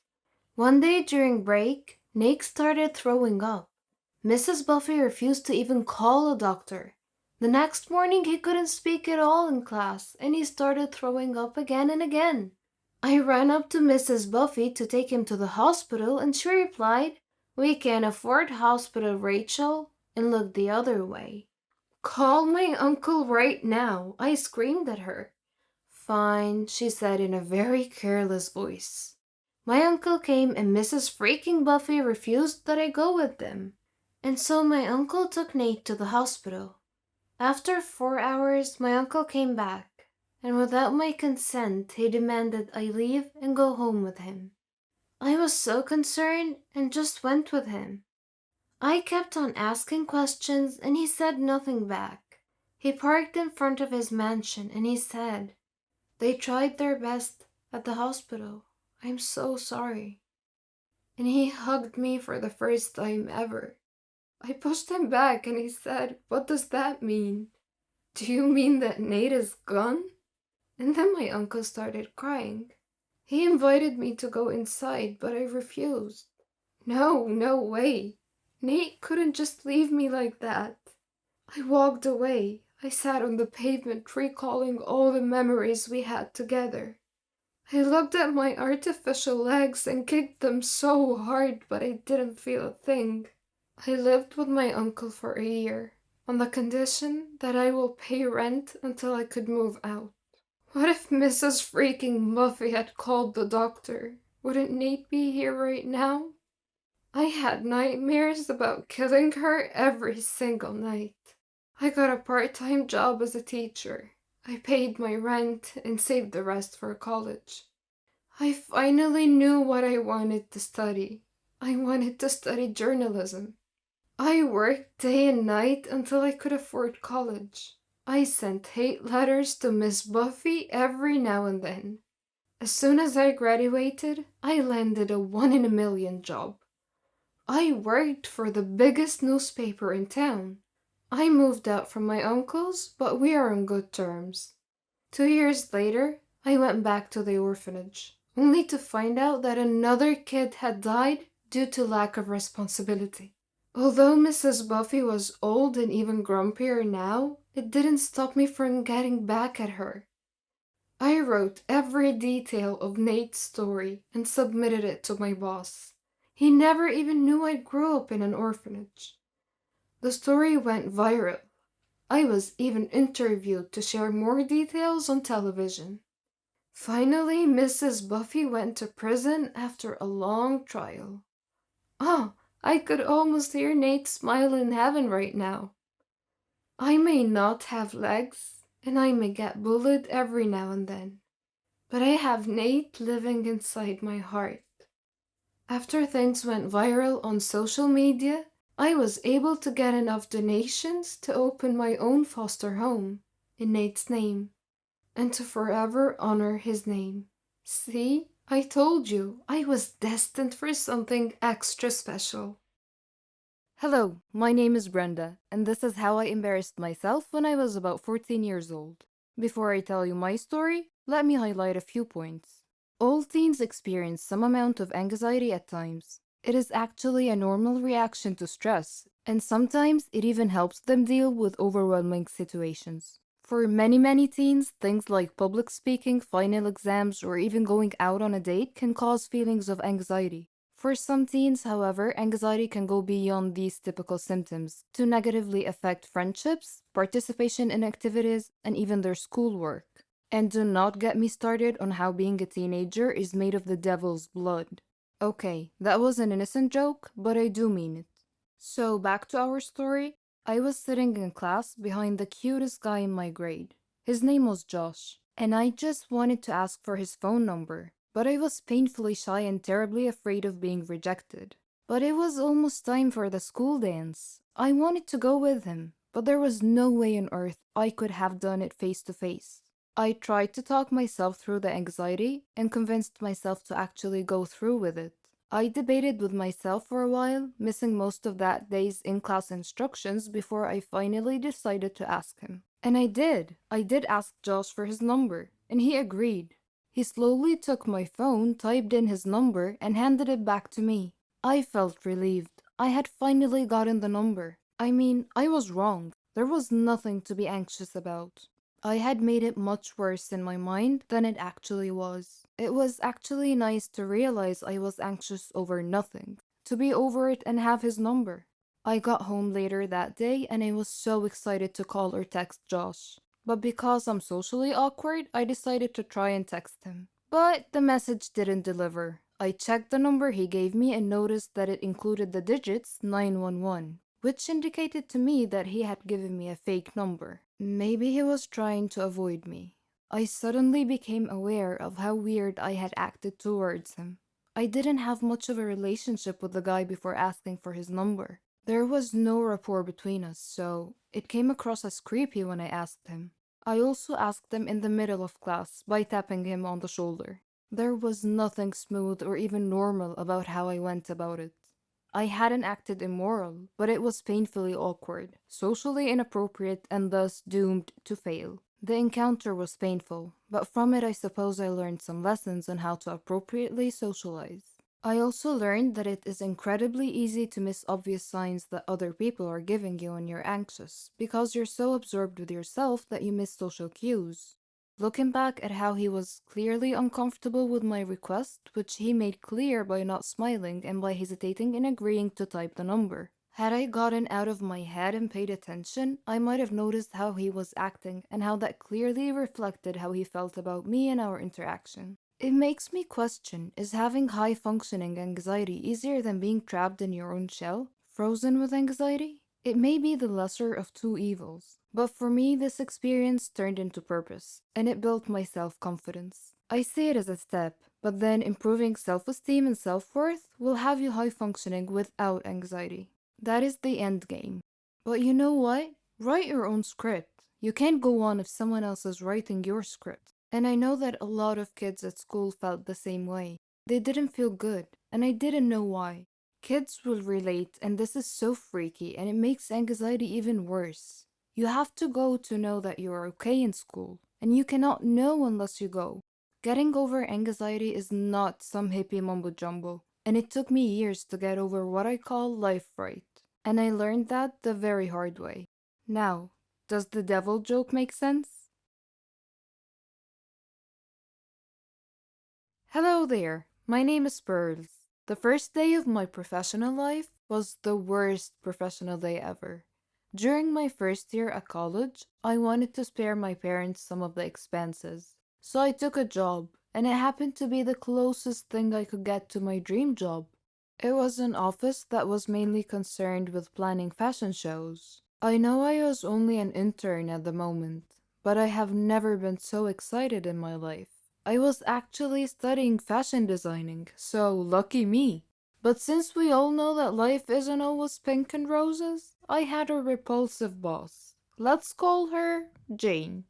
One day during break, Nate started throwing up. Mrs. Buffy refused to even call a doctor. The next morning, he couldn't speak at all in class, and he started throwing up again and again. I ran up to Mrs. Buffy to take him to the hospital, and she replied, "We can't afford hospital, Rachel," and looked the other way. "Call my uncle right now," I screamed at her. "Fine," she said in a very careless voice. My uncle came, and Mrs. freaking Buffy refused that I go with them. And so my uncle took Nate to the hospital. After 4 hours, my uncle came back, and without my consent, he demanded I leave and go home with him. I was so concerned and just went with him. I kept on asking questions, and he said nothing back. He parked in front of his mansion, and he said, "They tried their best at the hospital. I'm so sorry." And he hugged me for the first time ever. I pushed him back, and he said, "What does that mean? Do you mean that Nate is gone?" And then my uncle started crying. He invited me to go inside, but I refused. No, no way. Nate couldn't just leave me like that. I walked away. I sat on the pavement recalling all the memories we had together. I looked at my artificial legs and kicked them so hard, but I didn't feel a thing. I lived with my uncle for a year, on the condition that I will pay rent until I could move out. What if Mrs. freaking Buffy had called the doctor? Wouldn't Nate be here right now? I had nightmares about killing her every single night. I got a part-time job as a teacher. I paid my rent and saved the rest for college. I finally knew what I wanted to study. I wanted to study journalism. I worked day and night until I could afford college. I sent hate letters to Miss Buffy every now and then. As soon as I graduated, I landed a 1 in a million job. I worked for the biggest newspaper in town. I moved out from my uncle's, but we are on good terms. 2 years later, I went back to the orphanage, only to find out that another kid had died due to lack of responsibility. Although Mrs. Buffy was old and even grumpier now, it didn't stop me from getting back at her. I wrote every detail of Nate's story and submitted it to my boss. He never even knew I grew up in an orphanage. The story went viral. I was even interviewed to share more details on television. Finally, Mrs. Buffy went to prison after a long trial. Oh, I could almost hear Nate smile in heaven right now. I may not have legs, and I may get bullied every now and then, but I have Nate living inside my heart. After things went viral on social media, I was able to get enough donations to open my own foster home in Nate's name and to forever honor his name. See, I told you I was destined for something extra special.
Hello, my name is Brenda, and this is how I embarrassed myself when I was about 14 years old. Before I tell you my story, let me highlight a few points. All teens experience some amount of anxiety at times. It is actually a normal reaction to stress, and sometimes it even helps them deal with overwhelming situations. For many teens, things like public speaking, final exams, or even going out on a date can cause feelings of anxiety. For some teens, however, anxiety can go beyond these typical symptoms to negatively affect friendships, participation in activities, and even their schoolwork. And do not get me started on how being a teenager is made of the devil's blood. Okay, that was an innocent joke, but I do mean it. So, back to our story. I was sitting in class behind the cutest guy in my grade. His name was Josh, and I just wanted to ask for his phone number, but I was painfully shy and terribly afraid of being rejected. But it was almost time for the school dance. I wanted to go with him, but there was no way on earth I could have done it face to face. I tried to talk myself through the anxiety and convinced myself to actually go through with it. I debated with myself for a while, missing most of that day's in class instructions before I finally decided to ask him. And I did. I did ask Josh for his number, and he agreed. He slowly took my phone, typed in his number, and handed it back to me. I felt relieved. I had finally gotten the number. I mean, I was wrong. There was nothing to be anxious about. I had made it much worse in my mind than it actually was. It was actually nice to realize I was anxious over nothing, to be over it and have his number. I got home later that day and I was so excited to call or text Josh. But because I'm socially awkward, I decided to try and text him. But the message didn't deliver. I checked the number he gave me and noticed that it included the digits 911, which indicated to me that he had given me a fake number. Maybe he was trying to avoid me. I suddenly became aware of how weird I had acted towards him. I didn't have much of a relationship with the guy before asking for his number. There was no rapport between us, so it came across as creepy when I asked him. I also asked him in the middle of class by tapping him on the shoulder. There was nothing smooth or even normal about how I went about it. I hadn't acted immoral, but it was painfully awkward, socially inappropriate, and thus doomed to fail. The encounter was painful, but from it I suppose I learned some lessons on how to appropriately socialize. I also learned that it is incredibly easy to miss obvious signs that other people are giving you when you're anxious, because you're so absorbed with yourself that you miss social cues. Looking back at how he was clearly uncomfortable with my request, which he made clear by not smiling and by hesitating in agreeing to type the number. Had I gotten out of my head and paid attention, I might have noticed how he was acting and how that clearly reflected how he felt about me and our interaction. It makes me question, is having high functioning anxiety easier than being trapped in your own shell, frozen with anxiety? It may be the lesser of two evils, but for me this experience turned into purpose, and it built my self-confidence. I see it as a step, but then improving self-esteem and self-worth will have you high-functioning without anxiety. That is the end game. But you know what? Write your own script. You can't go on if someone else is writing your script. And I know that a lot of kids at school felt the same way. They didn't feel good, and I didn't know why. Kids will relate, and this is so freaky, and it makes anxiety even worse. You have to go to know that you are okay in school, and you cannot know unless you go. Getting over anxiety is not some hippie mumbo jumbo, and it took me years to get over what I call life fright. And I learned that the very hard way. Now, does the devil joke make sense? Hello there, my name is Pearls. The first day of my professional life was the worst professional day ever. During my first year at college, I wanted to spare my parents some of the expenses. So I took a job, and it happened to be the closest thing I could get to my dream job. It was an office that was mainly concerned with planning fashion shows. I know I was only an intern at the moment, but I have never been so excited in my life. I was actually studying fashion designing, so lucky me. But since we all know that life isn't always pink and roses, I had a repulsive boss. Let's call her Jane.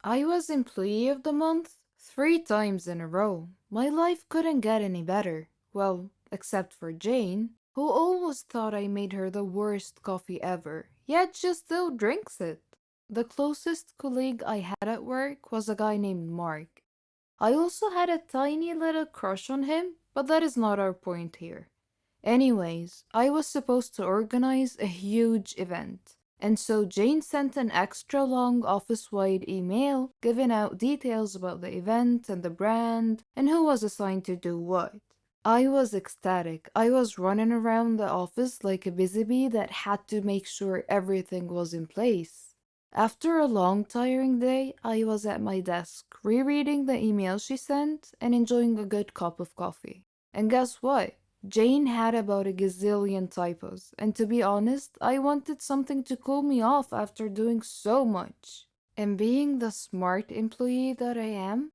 I was Employee of the Month 3 times in a row. My life couldn't get any better. Well, except for Jane, who always thought I made her the worst coffee ever, yet she still drinks it. The closest colleague I had at work was a guy named Mark. I also had a tiny little crush on him, but that is not our point here. Anyways, I was supposed to organize a huge event, and so Jane sent an extra long office-wide email giving out details about the event and the brand and who was assigned to do what. I was ecstatic. I was running around the office like a busy bee that had to make sure everything was in place. After a long, tiring day, I was at my desk, rereading the email she sent and enjoying a good cup of coffee. And guess what? Jane had about a gazillion typos, and to be honest, I wanted something to cool me off after doing so much. And being the smart employee that I am,